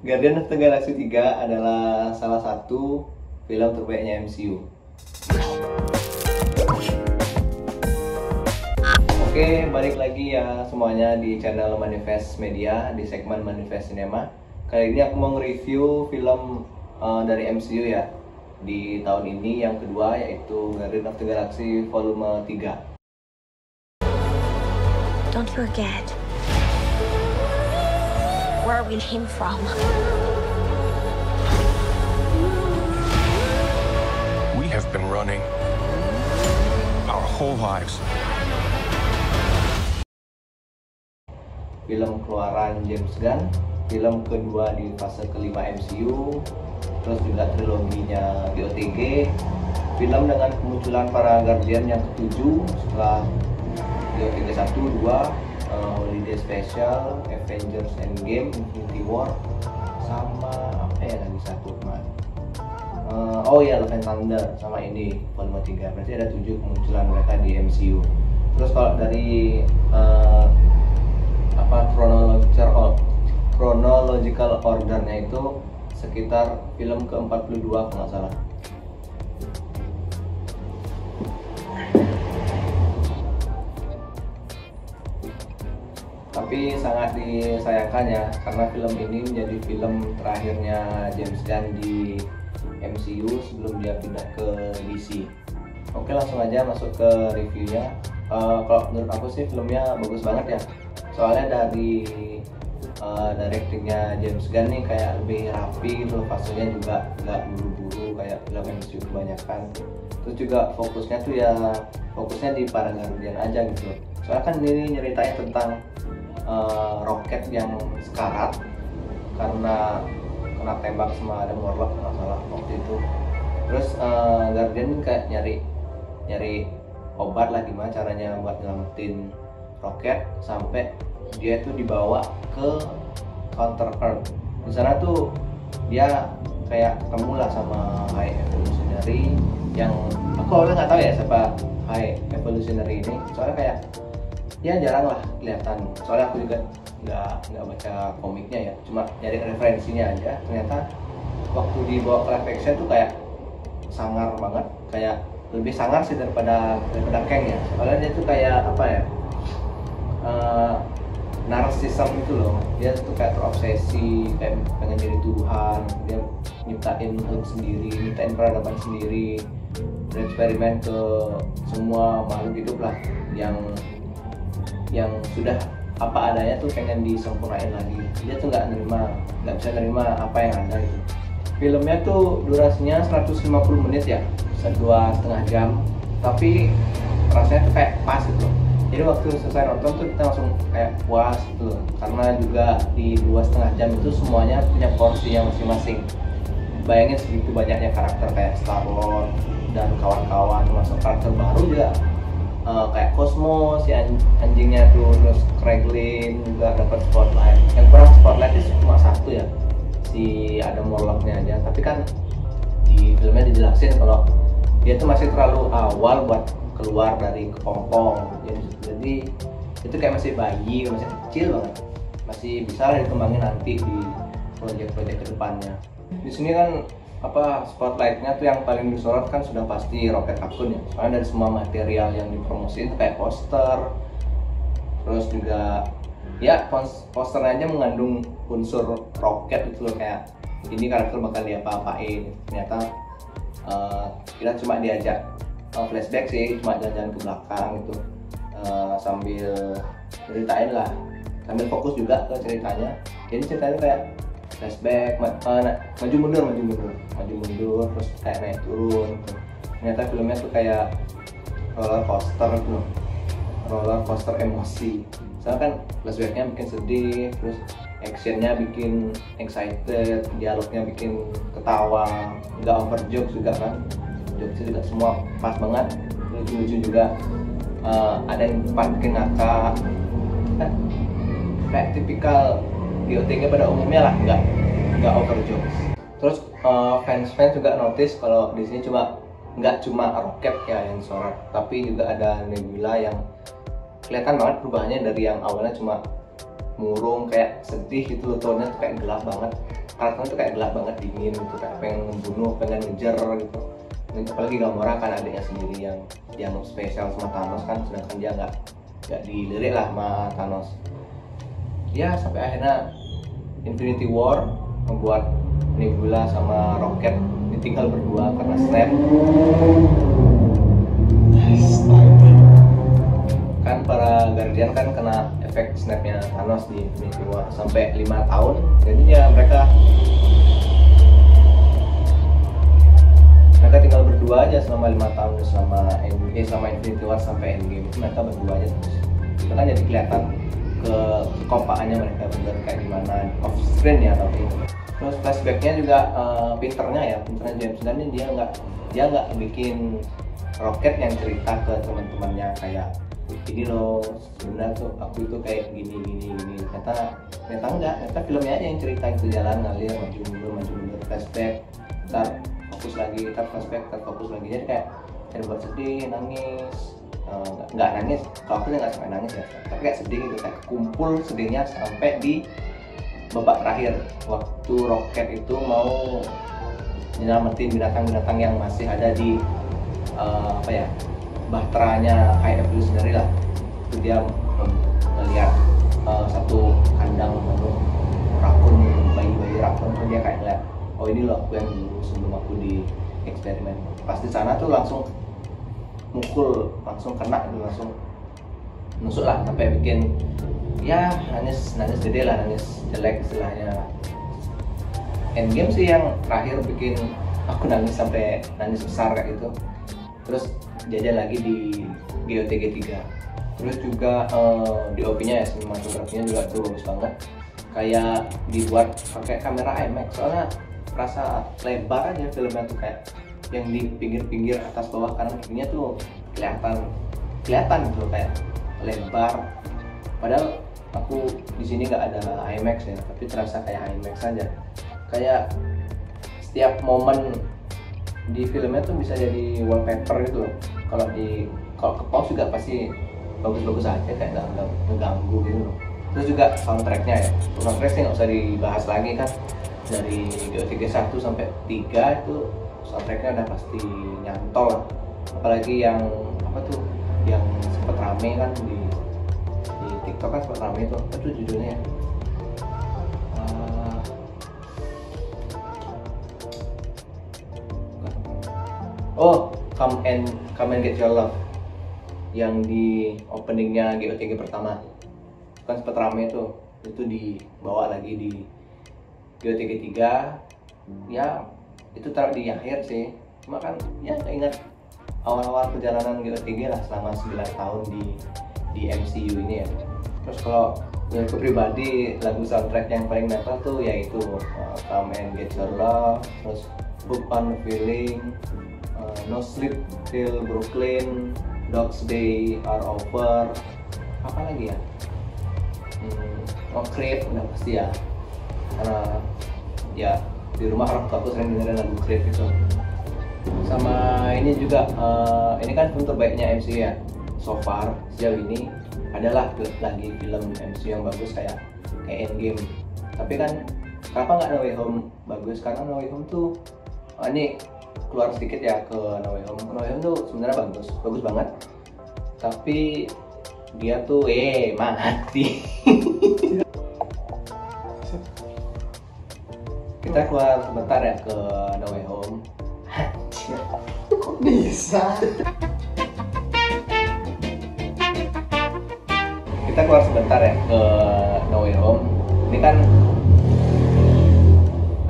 Guardians of the Galaxy 3 adalah salah satu film terbaiknya MCU. Oke, balik lagi ya semuanya di channel Manifest Media di segmen Manifest Cinema. Kali ini aku mau nge-review film dari MCU ya di tahun ini yang kedua, yaitu Guardians of the Galaxy Volume 3. Don't forget where we came from. We have been running our whole lives. Film keluaran James Gunn, film kedua di fase kelima MCU, terus juga triloginya GOTG, film dengan kemunculan para Guardian yang ketujuh setelah GOTG 1, 2, Holiday Special, Avengers Endgame, Infinity War, sama apa ya lagi satu kemarin. Oh ya, Love and Thunder sama ini volume 3. Berarti ada 7 kemunculan mereka di MCU. Terus kalau dari chronological ordernya itu sekitar film ke-42 kalau nggak salah. Tapi sangat disayangkan ya, karena film ini menjadi film terakhirnya James Gunn di MCU sebelum dia pindah ke DC. Oke, langsung aja masuk ke reviewnya. Kalau menurut aku sih filmnya bagus banget ya. Soalnya dari directingnya James Gunn nih kayak lebih rapi gitu, fasenya juga nggak buru-buru kayak film MCU kebanyakan. Terus juga fokusnya tuh ya fokusnya di para Guardian aja gitu. Soalnya kan ini nyeritain tentang roket yang sekarat karena kena tembak sama Adam Warlock kalau nggak salah waktu itu. Terus Guardian kayak nyari obat lah, gimana caranya buat nyelamatin roket sampai dia itu dibawa ke Counter Earth. Di sana tuh dia kayak ketemu lah sama High Evolutionary yang aku awalnya nggak tahu ya siapa High Evolutionary ini, soalnya kayak ya jarang lah kelihatan. Soalnya aku juga nggak baca komiknya ya, cuma nyari referensinya aja. Ternyata waktu dibawa ke live action tuh kayak sangar banget, kayak lebih sangar sih daripada Kang ya. Soalnya dia tuh kayak apa ya, narsism itu loh. Dia tuh kayak terobsesi, kayak pengen jadi Tuhan. Dia nyiptain makhluk sendiri, nyiptain peradaban sendiri, bereksperimen ke semua makhluk hidup lah yang sudah apa adanya tuh pengen disempurnain lagi. Dia tuh nggak bisa nerima apa yang ada gitu. Filmnya tuh durasinya 150 menit ya, 2,5 jam, tapi rasanya tuh kayak pas gitu. Jadi waktu selesai nonton tuh kita langsung kayak puas gitu, karena juga di 2,5 jam itu semuanya punya porsi yang masing-masing. Bayangin segitu banyaknya karakter kayak Star-Lord dan kawan-kawan, masuk karakter baru juga kayak Cosmo, si anjingnya tuh, terus Kraglin juga dapat spotlight. Yang kurang spotlight itu cuma satu ya, si Adam Warlock-nya aja. Tapi kan di filmnya dijelasin kalau dia tuh masih terlalu awal buat keluar dari kepompong. Jadi itu kayak masih bayi, masih kecil banget, masih bisa lah dikembangin nanti di proyek-proyek kedepannya. Di sini kan spotlightnya tuh yang paling disorot kan sudah pasti Rocket Raccoon ya. Soalnya dari semua material yang dipromosiin kayak poster, terus juga ya posternya aja mengandung unsur roket itu loh, kayak ini karakter bakal diapa-apain. Ternyata kita cuma diajak flashback sih, cuma jalan-jalan ke belakang gitu, sambil ceritain lah, sambil fokus juga ke ceritanya. Jadi ceritanya kayak flashback, maju mundur, terus kayak naik turun gitu. Ternyata filmnya tuh kayak roller coaster emosi. Soalnya kan flashbacknya bikin sedih, terus actionnya bikin excited, dialognya bikin ketawa, nggak over jokes juga kan, jokesnya juga semua pas banget, lucu-lucu juga. Ada yang part bikin ngakak, kayak tipikal GOTG pada umumnya lah, nggak over jokes. Terus fans juga notice kalau di sini nggak cuma Rocket ya yang sorot, tapi juga ada Nebula yang kelihatan banget perubahannya dari yang awalnya cuma murung, kayak sedih gitu, tone-nya tuh kayak gelap banget, karakternya tuh kayak gelap banget, dingin gitu, kayak pengen membunuh, pengen ngejar gitu. Dan apalagi Gamora kan adiknya sendiri yang dianggap spesial sama Thanos kan, sedangkan dia nggak dilirik lah sama Thanos. Ya sampai akhirnya Infinity War membuat Nebula sama Rocket ditinggal berdua karena snap. Kan para Guardian kan kena efek snapnya Thanos di Infinity War sampai 5 tahun, jadi ya mereka tinggal berdua aja selama 5 tahun, selama Infinity War sampai Endgame itu mereka berdua aja terus. Itu kan jadi kelihatan kekompakannya mereka bener kayak gimana off screen ya. Tapi terus flashbacknya juga pinternya James Gunn ini dia nggak bikin Rocket yang cerita ke teman-temannya kayak ini loh sebenarnya tuh aku itu kayak gini. Ternyata enggak, ternyata filmnya aja yang cerita itu, jalan ngalir maju mundur flashback, ntar fokus lagi, ntar flashback, ntar fokus lagi, jadi kayak buat sedih, nangis, nggak nangis, kalau aku nggak sampai nangis ya, tapi kayak sedih gitu, kayak kumpul sedihnya sampai di babak terakhir waktu Rocket itu mau nyelamatin binatang-binatang yang masih ada di bahteranya kayak evolutionary lah. Itu dia melihat satu kandang penuh rakun, bayi-bayi rakun, tuh dia kayak ngeliat, oh ini loh aku yang dulu sebelum aku di eksperimen. Pas di sana tuh langsung mukul, langsung kena gitu, langsung nusuk lah sampai bikin ya nangis gede lah, nangis jelek istilahnya. Endgame sih yang terakhir bikin aku nangis sampai nangis besar kayak gitu. Terus jajan lagi di GOTG 3. Terus juga DOP-nya ya, sinematografinya juga tuh bagus banget. Kayak dibuat pakai kamera IMAX, soalnya rasa lebar aja filmnya tuh, kayak yang di pinggir-pinggir atas bawah kanan kirinya tuh kelihatan gitu kayak lebar. Padahal aku di sini nggak ada IMAX ya, tapi terasa kayak IMAX aja. Kayak setiap momen di filmnya tuh bisa jadi wallpaper gitu loh. Kalau ke pause juga pasti bagus-bagus aja, kayak nggak mengganggu gitu loh. Terus juga soundtracknya ya, soundtrack sih nggak usah dibahas lagi kan, dari GOTG 1 sampai 3 itu soundtracknya udah pasti nyantol lah. Apalagi yang yang sempat rame kan di TikTok kan, sempat rame itu, apa tuh judulnya ya? Come and Get Your Love, yang di openingnya GOTG pertama kan sempat rame itu dibawa lagi di GOTG 3 ya. Itu taruh di akhir sih, cuma kan ya ingat awal-awal perjalanan GOTG lah selama 9 tahun di MCU ini ya. Terus kalau menurutku pribadi lagu soundtrack yang paling nempel tuh yaitu Come and Get Your Love, terus Hook on the Feeling, No Sleep Till Brooklyn, Dog's Day Are Over, apa lagi ya? Creep udah pasti ya, karena ya di rumah orang tua aku sering dengerin lagu Creep itu. Sama ini juga, ini kan film terbaiknya MCU ya so far sejauh ini. Adalah lagi film MCU yang bagus kayak Endgame. Tapi kan kenapa nggak No Way Home bagus? Karena No Way Home tuh ini keluar sedikit ya ke No Way Home. No Way Home tuh sebenarnya bagus banget. Tapi dia tuh mati. Kita keluar sebentar ya ke No Way Home. Kok bisa? Kita keluar sebentar ya ke No Way Home. Ini kan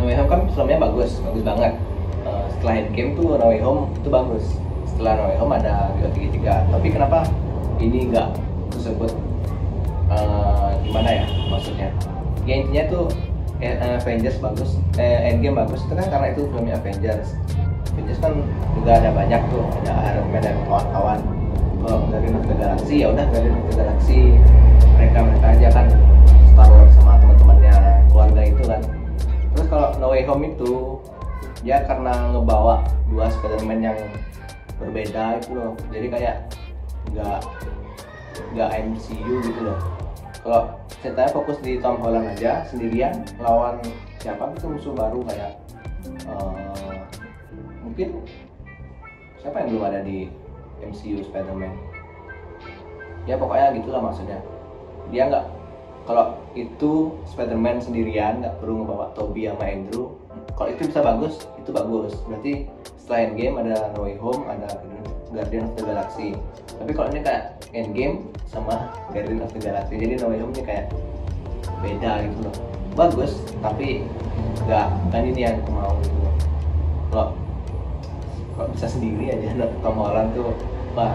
No Way Home kan filmnya bagus banget. Setelah Endgame tuh No Way Home itu bagus. Setelah No Way Home ada GOTG 3. Tapi kenapa ini nggak disebut gimana ya maksudnya? Ya intinya tuh Avengers bagus, Endgame bagus itu kan karena itu filmnya Avengers. Avengers kan juga ada banyak tuh, ada Iron Man dan kawan-kawan. Kalau dari Guardians of the Galaxy ya udah Guardians of the Galaxy, mereka aja kan Star Wars sama teman-temannya, keluarga itu kan. Terus kalau No Way Home itu dia karena ngebawa dua Spider-Man yang berbeda itu loh, jadi kayak nggak MCU gitu loh. Kalau ceritanya fokus di Tom Holland aja sendirian lawan siapa itu musuh baru kayak mungkin siapa yang belum ada di MCU Spider-Man. Ya pokoknya gitulah maksudnya. Dia nggak, kalau itu Spider-Man sendirian nggak perlu ngebawa Tobey sama Andrew. Kalau itu bisa bagus, itu bagus. Berarti setelah Endgame ada No Way Home, ada Guardian of the Galaxy. Tapi kalau ini kayak Endgame sama Guardian of the Galaxy, jadi No Way Home ini kayak beda gitu loh. Bagus, tapi nggak kan ini yang aku mau gitu loh. Kalau bisa sendiri aja Tom Holland tuh, wah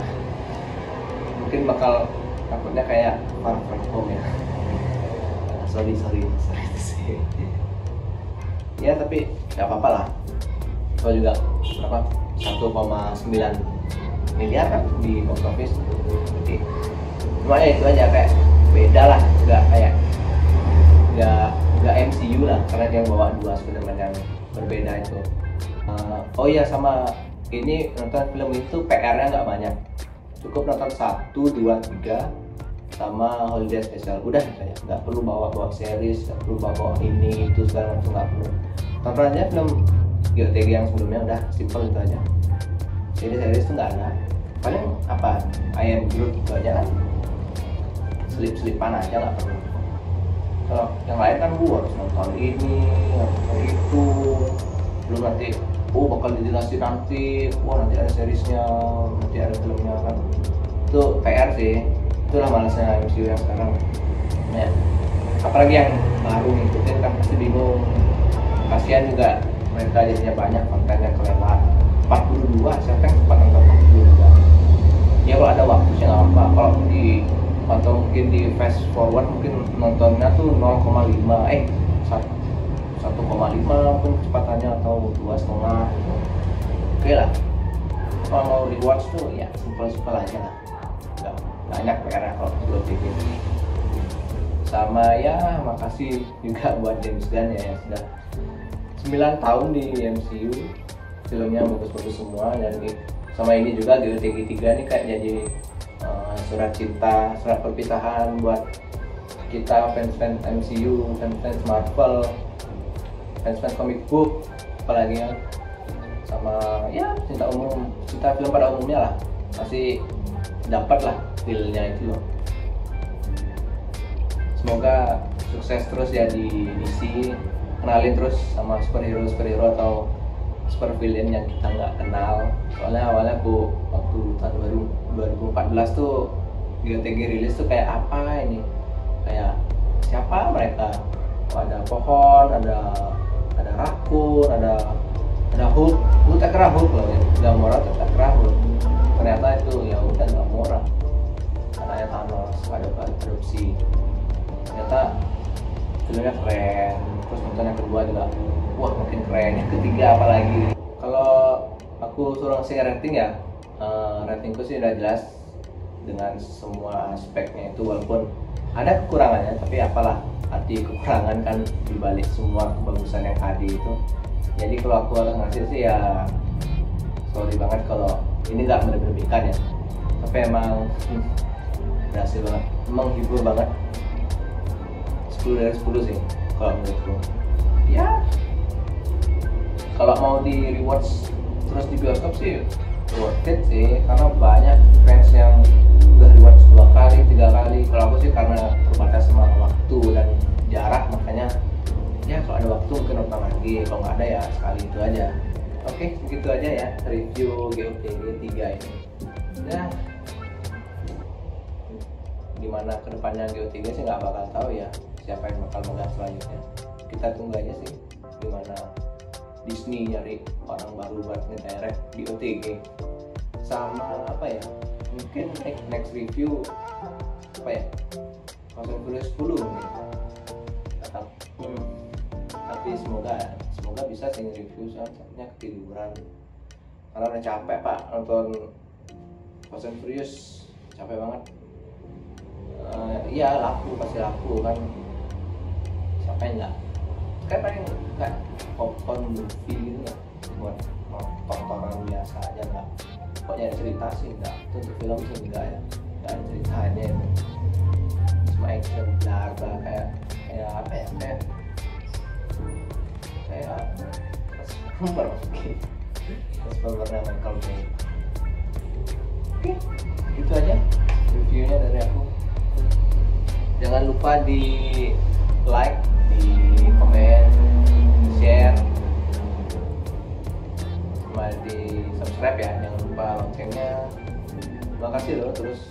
mungkin bakal takutnya kayak Far From Home ya. sorry to say. Ya tapi nggak apa-apa lah. Kalau juga berapa 1,9 miliar kan di box office. Jadi cuma ya itu aja, kayak beda lah, nggak MCU lah, karena dia bawa dua Spider-Man yang berbeda itu. Oh iya, sama ini nonton film itu PR-nya nggak banyak, cukup nonton 1, 2, 3 sama holiday special, udah kayak nggak perlu bawa series, nggak perlu bawa ini itu segala macam, nggak perlu. Tonton aja film GOTG yang sebelumnya, udah simple itu aja. Series tuh nggak ada, paling apa I Am Groot itu aja kan, selip-selipan aja, nggak perlu. Kalau yang lain kan gua harus nonton ini, nonton itu, belum nanti bakal dijelasin nanti, nanti ada seriesnya, nanti ada filmnya kan. Itu PR sih, itulah malasnya MCU yang sekarang ya. Apalagi yang baru ngikutin kan pasti bingung, kasihan juga mereka jadinya banyak kontennya kelewat. 42, siapa yang sempat nonton 42? Ya kalau ada waktu sih nggak apa-apa, kalau atau mungkin di fast forward mungkin nontonnya tuh 0,5 mungkin kecepatannya, atau 2,5. Oke lah, kalau mau rewatch tuh ya simpel aja lah, nggak banyak PR-nya kalau buat TV. Sama ya makasih juga buat James Gunn ya, yang sudah 9 tahun di MCU, filmnya bagus-bagus semua. Dan sama ini juga GOTG 3 nih kayak jadi surat cinta, surat perpisahan buat kita fans MCU, fans Marvel, fans comic book, apalagi ya, sama ya cinta film pada umumnya lah, pasti dapat lah feel-nya itu loh. Semoga sukses terus ya di DC, kenalin terus sama superhero atau super villain yang kita nggak kenal. Soalnya awalnya aku waktu tahun 2014 tuh GOTG rilis tuh kayak apa ini, kayak siapa mereka, ada pohon, ada rakun, ada Hulk. Lu tak kira Hulk loh ya, Gamora tak kira Hulk. Ternyata itu ya udah Gamora, anaknya Thanos, adopsi. Ternyata filmnya keren. Terus nonton yang kedua juga, wah makin keren. Yang ketiga apalagi. Kalau aku suruh ngasih rating ya, ratingku sih udah jelas dengan semua aspeknya itu, walaupun ada kekurangannya, tapi apalah arti kekurangan kan dibalik semua kebagusan yang tadi itu. Jadi kalau aku harus ngasih sih ya sorry banget kalau ini nggak berlebihan ya, tapi emang berhasil banget, menghibur banget. 10 dari 10 sih kalau menurutku. Ya kalau mau di rewatch terus di bioskop sih worth it sih, karena banyak fans yang udah rewatch 2 kali, 3 kali. Kalau aku sih karena terbatas sama waktu dan jarak, makanya ya kalau ada waktu mungkin nonton lagi, kalau nggak ada ya sekali itu aja. Oke, begitu aja ya review GOTG 3 ini. Ya gimana kedepannya GOTG sih nggak bakal tahu ya, siapa yang bakal megang selanjutnya. Kita tunggu aja sih gimana Disney nyari orang baru buat nge-direct GOTG. Sama apa ya, mungkin next review apa ya, Fast and Furious 10 mungkin. Tapi semoga bisa sih review, soalnya ketiduran karena udah capek pak nonton Fast and Furious, capek banget. Iya pasti laku kan, siapa yang nggak, kayak paling kayak popcorn movie gitu ya, buat tontonan biasa aja, nggak pokoknya ada cerita sih, nggak untuk film sih enggak ya, nggak ada ceritanya itu. sama action bla bla kayak apa ya, kayak Transformer mungkin, Transformernya Michael Bay. Oke, itu aja reviewnya dari aku. Jangan lupa di like, di komen, share, sama di subscribe ya, jangan lupa loncengnya. Terima kasih loh terus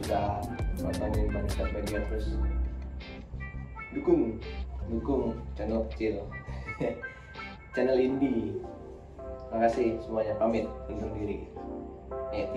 sudah nontonin Manifest Media, terus dukung channel kecil channel indie. Terima kasih semuanya, pamit undur diri. 3